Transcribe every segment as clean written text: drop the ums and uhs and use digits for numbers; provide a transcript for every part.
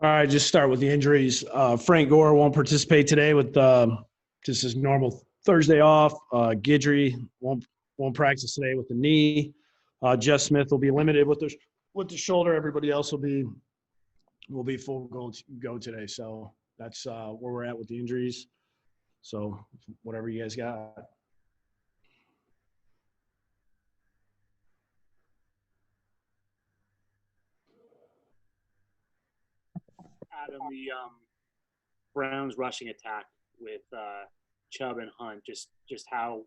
All right, just start with the injuries. Frank Gore won't participate today with just his normal Thursday off. Guidry won't practice today with the knee. Jeff Smith will be limited with the shoulder. Everybody else will be full go today. So that's where we're at with the injuries. So whatever you guys got. Adam, the Browns rushing attack with Chubb and Hunt, just how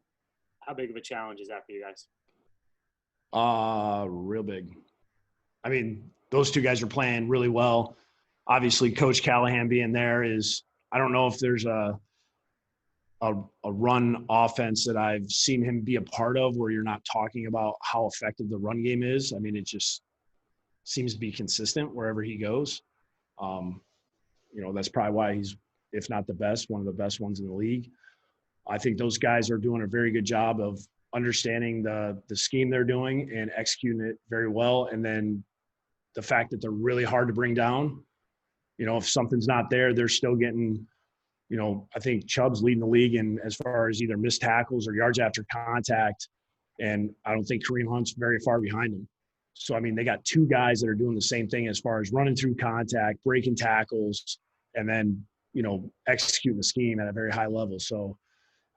big of a challenge is that for you guys? Real big. I mean, those two guys are playing really well. Obviously, Coach Callahan being there is – I don't know if there's a run offense that I've seen him be a part of where you're not talking about how effective the run game is. I mean, it just seems to be consistent wherever he goes. That's probably why he's, if not the best, one of the best ones in the league. I think those guys are doing a very good job of understanding the scheme they're doing and executing it very well. And then the fact that they're really hard to bring down, if something's not there, they're still getting, I think Chubb's leading the league in as far as either missed tackles or yards after contact. And I don't think Kareem Hunt's very far behind him. So, I mean, they got two guys that are doing the same thing as far as running through contact, breaking tackles, and then, executing the scheme at a very high level. So,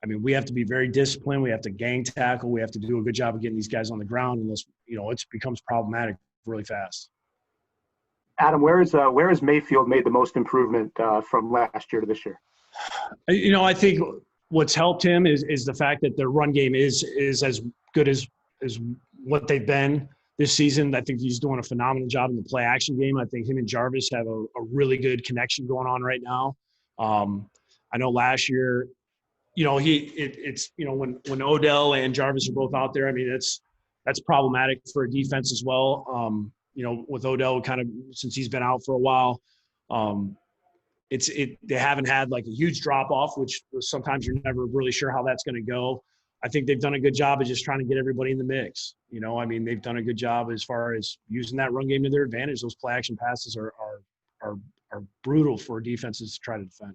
I mean, we have to be very disciplined. We have to gang tackle. We have to do a good job of getting these guys on the ground, unless, it becomes problematic really fast. Adam, where has Mayfield made the most improvement from last year to this year? I think what's helped him is the fact that their run game is as good as what they've been this season. I think he's doing a phenomenal job in the play action game. I think him and Jarvis have a really good connection going on right now. I know last year, when Odell and Jarvis are both out there, I mean, that's problematic for a defense as well. With Odell kind of since he's been out for a while, they haven't had like a huge drop off, which sometimes you're never really sure how that's going to go. I think they've done a good job of just trying to get everybody in the mix. I mean, they've done a good job as far as using that run game to their advantage. Those play action passes are brutal for defenses to try to defend.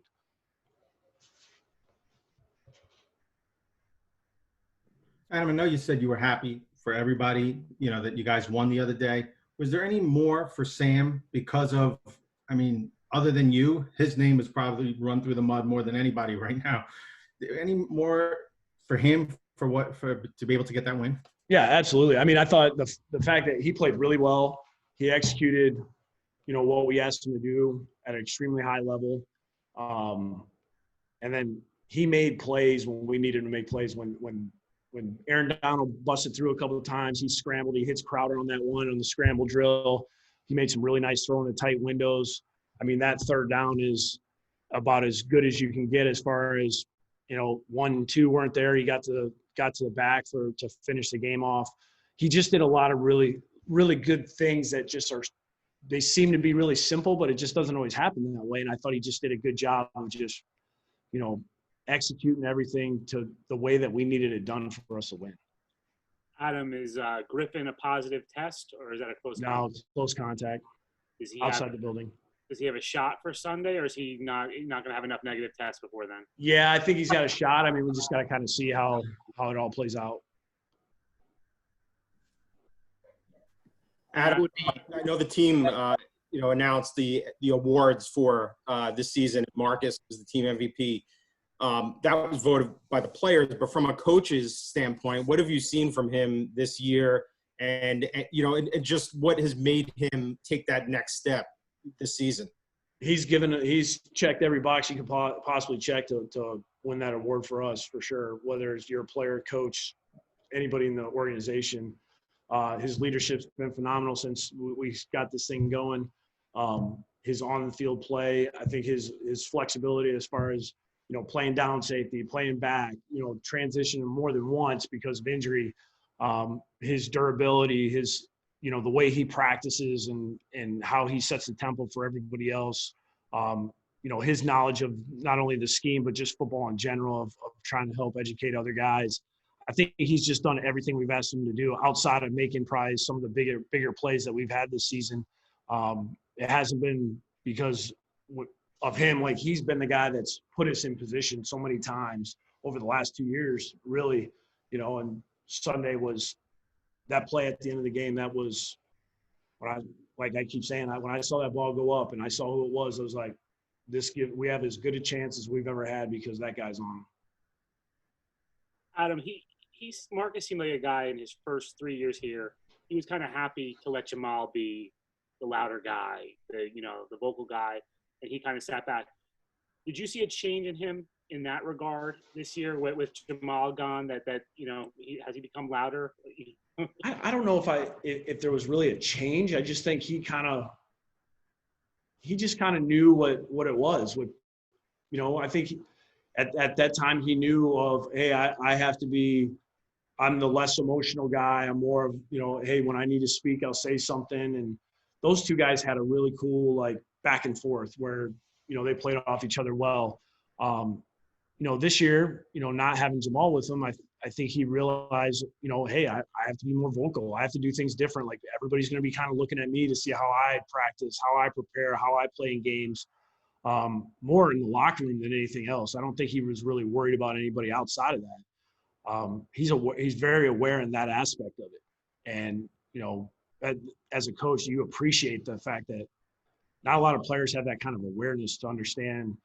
Adam, I know you said you were happy for everybody, that you guys won the other day. Was there any more for Sam because of, other than you, his name is probably run through the mud more than anybody right now. Any more for him to be able to get that win? Yeah, absolutely. I mean, I thought the fact that he played really well, he executed, what we asked him to do at an extremely high level. And then he made plays when we needed him to make plays. When Aaron Donald busted through a couple of times, he scrambled. He hits Crowder on that one on the scramble drill. He made some really nice throw in the tight windows. I mean, that third down is about as good as you can get as far as, 1 and 2 weren't there. He got to the back to finish the game off. He just did a lot of really, really good things that just they seem to be really simple, but it just doesn't always happen that way. And I thought he just did a good job of just, executing everything to the way that we needed it done for us to win. Adam, is Griffin a positive test, or is that a close contact? No, it's close contact. Is he outside the building? Does he have a shot for Sunday, or is he not going to have enough negative tests before then? Yeah, I think he's got a shot. I mean, we just got to kind of see how it all plays out. Adam, I know the team, announced the awards for this season. Marcus was the team MVP. That was voted by the players, but from a coach's standpoint, what have you seen from him this year? And just what has made him take that next step this season? He's checked every box you could possibly check to win that award for us, for sure. Whether it's your player, coach, anybody in the organization, his leadership's been phenomenal since we got this thing going. His on-the-field play, I think his flexibility as far as playing down safety, playing back, transitioning more than once because of injury, his durability, his the way he practices and how he sets the tempo for everybody else. His knowledge of not only the scheme, but just football in general of trying to help educate other guys. I think he's just done everything we've asked him to do outside of making probably some of the bigger plays that we've had this season. It hasn't been because of him. Like, he's been the guy that's put us in position so many times over the last 2 years, really, and Sunday was that play at the end of the game. That was like I keep saying, when I saw that ball go up and I saw who it was, I was like, we have as good a chance as we've ever had because that guy's on. Adam, Marcus seemed like a guy in his first 3 years here. He was kind of happy to let Jamal be the louder guy, the vocal guy, and he kind of sat back. Did you see a change in him in that regard this year with Jamal gone? That has he become louder? I don't know if there was really a change. I just think he just kind of knew what it was. I think at that time he knew of, hey, I have to be. I'm the less emotional guy. I'm more of, hey, when I need to speak, I'll say something. And those two guys had a really cool, like, back and forth where, they played off each other well. This year, not having Jamal with him, I think he realized, hey, I have to be more vocal. I have to do things different. Like, everybody's going to be kind of looking at me to see how I practice, how I prepare, how I play in games, more in the locker room than anything else. I don't think he was really worried about anybody outside of that. He's very aware in that aspect of it. And, as a coach, you appreciate the fact that not a lot of players have that kind of awareness to understand,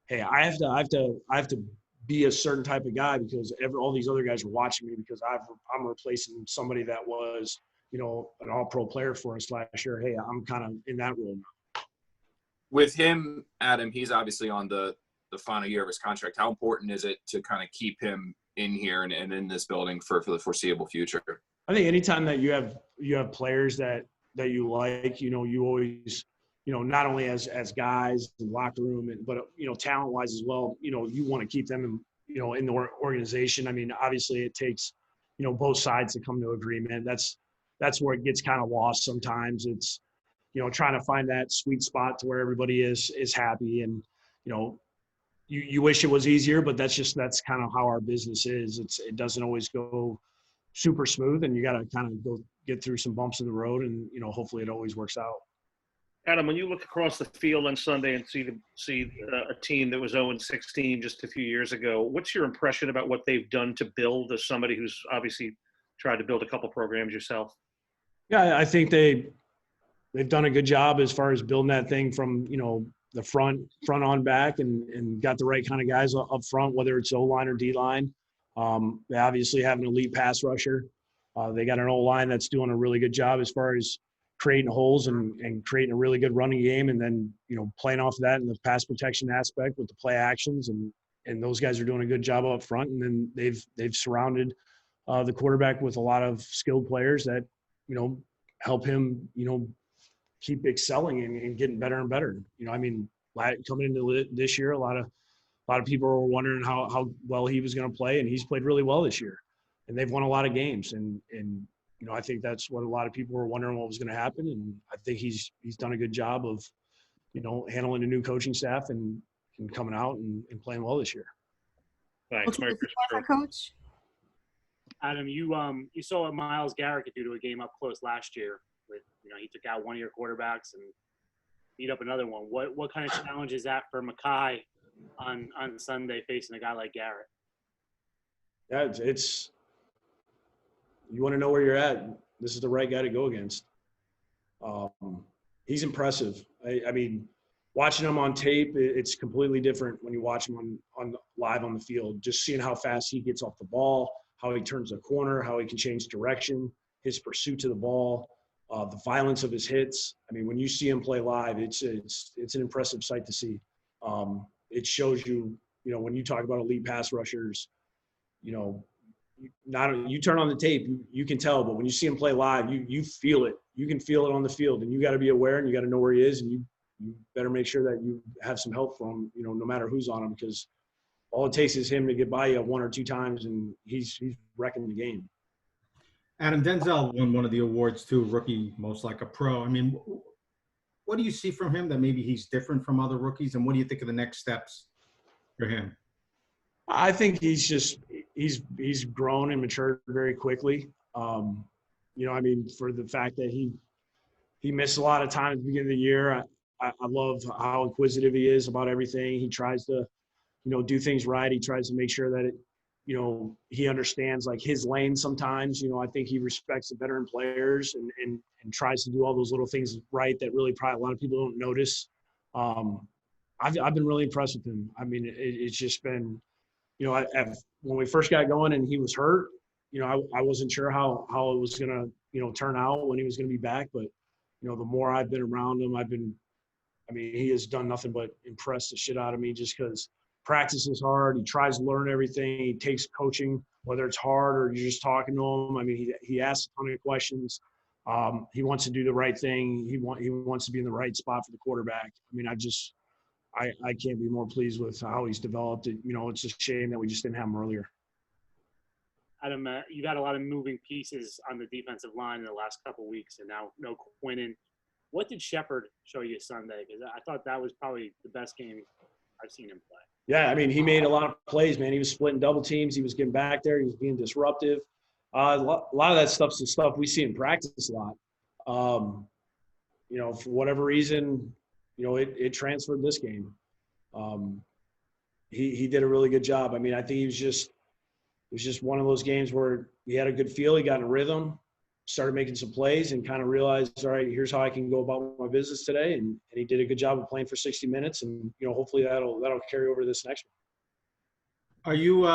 hey, I have to be a certain type of guy because all these other guys are watching me because I'm replacing somebody that was, an all-pro player for us last year. Hey, I'm kind of in that role now. With him, Adam, he's obviously on the final year of his contract. How important is it to kind of keep him in here and in this building for the foreseeable future? I think anytime that you have players that you like, you always, not only as guys in the locker room, but talent wise as well, you want to keep them in the organization. I mean, obviously it takes, both sides to come to agreement. That's where it gets kind of lost sometimes. It's, trying to find that sweet spot to where everybody is happy. And, you wish it was easier, but that's kind of how our business is. It doesn't always go super smooth, and you got to kind of go get through some bumps in the road, and hopefully it always works out. Adam, when you look across the field on Sunday and see a team that was 0-16 just a few years ago, what's your impression about what they've done to build, as somebody who's obviously tried to build a couple programs yourself? Yeah, I think they've done a good job as far as building that thing from the front on back, and got the right kind of guys up front, whether it's O-line or D-line. They obviously have an elite pass rusher. They got an O-line that's doing a really good job as far as creating holes and creating a really good running game, and then playing off of that in the pass protection aspect with the play actions, and those guys are doing a good job up front. And then they've surrounded the quarterback with a lot of skilled players that help him keep excelling and getting better and better. Coming into this year, a lot of people were wondering how well he was going to play, and he's played really well this year, and they've won a lot of games. And I think that's what a lot of people were wondering what was going to happen. And I think he's done a good job of, handling the new coaching staff and coming out and playing well this year. Thanks, Merry Christmas, Coach. Adam, you saw what Myles Garrett could do to a game up close last year. With he took out one of your quarterbacks and beat up another one. What kind of challenge is that for Mekhi on Sunday facing a guy like Garrett? Yeah, it's you want to know where you're at. This is the right guy to go against. He's impressive. I mean, watching him on tape, it's completely different when you watch him on live on the field. Just seeing how fast he gets off the ball, how he turns the corner, how he can change direction, his pursuit to the ball. The violence of his hits. I mean, when you see him play live, it's an impressive sight to see. It shows you, when you talk about elite pass rushers, you turn on the tape, you can tell, but when you see him play live, you feel it. You can feel it on the field, and you got to be aware, and you got to know where he is, and you better make sure that you have some help from him, no matter who's on him, because all it takes is him to get by you one or two times, and he's wrecking the game. Adam, Denzel won one of the awards too, rookie most like a pro. I mean, what do you see from him that maybe he's different from other rookies, and what do you think of the next steps for him? I think he's grown and matured very quickly. For the fact that he missed a lot of time at the beginning of the year, I love how inquisitive he is about everything. He tries to, do things right. He tries to make sure that he understands like his lane sometimes. I think he respects the veteran players and tries to do all those little things right that really probably a lot of people don't notice. I've been really impressed with him. I mean, it's just been, when we first got going and he was hurt, I wasn't sure how it was going to, turn out when he was going to be back. But, the more I've been around him, he has done nothing but impress the shit out of me just because practice is hard. He tries to learn everything. He takes coaching, whether it's hard or you're just talking to him. I mean, he asks a ton of questions. He wants to do the right thing. He wants to be in the right spot for the quarterback. I mean, I can't be more pleased with how he's developed it. It's a shame that we just didn't have him earlier. Adam, you got a lot of moving pieces on the defensive line in the last couple of weeks, and now no Quinnen. What did Shepard show you Sunday? Because I thought that was probably the best game I've seen him play. Yeah, I mean, he made a lot of plays, man. He was splitting double teams. He was getting back there. He was being disruptive. A lot of that stuff's the stuff we see in practice a lot. For whatever reason, it transferred this game. He did a really good job. I mean, I think it was just one of those games where he had a good feel. He got in a rhythm, started making some plays, and kind of realized, all right, here's how I can go about my business today. And he did a good job of playing for 60 minutes. And, hopefully that'll carry over this next one. Are you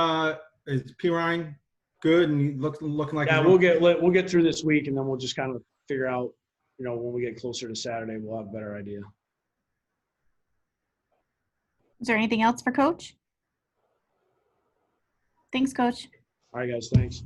is P. Ryan good and he looking like? Yeah, we'll get through this week, and then we'll just kind of figure out, when we get closer to Saturday, we'll have a better idea. Is there anything else for Coach? Thanks, Coach. All right, guys. Thanks.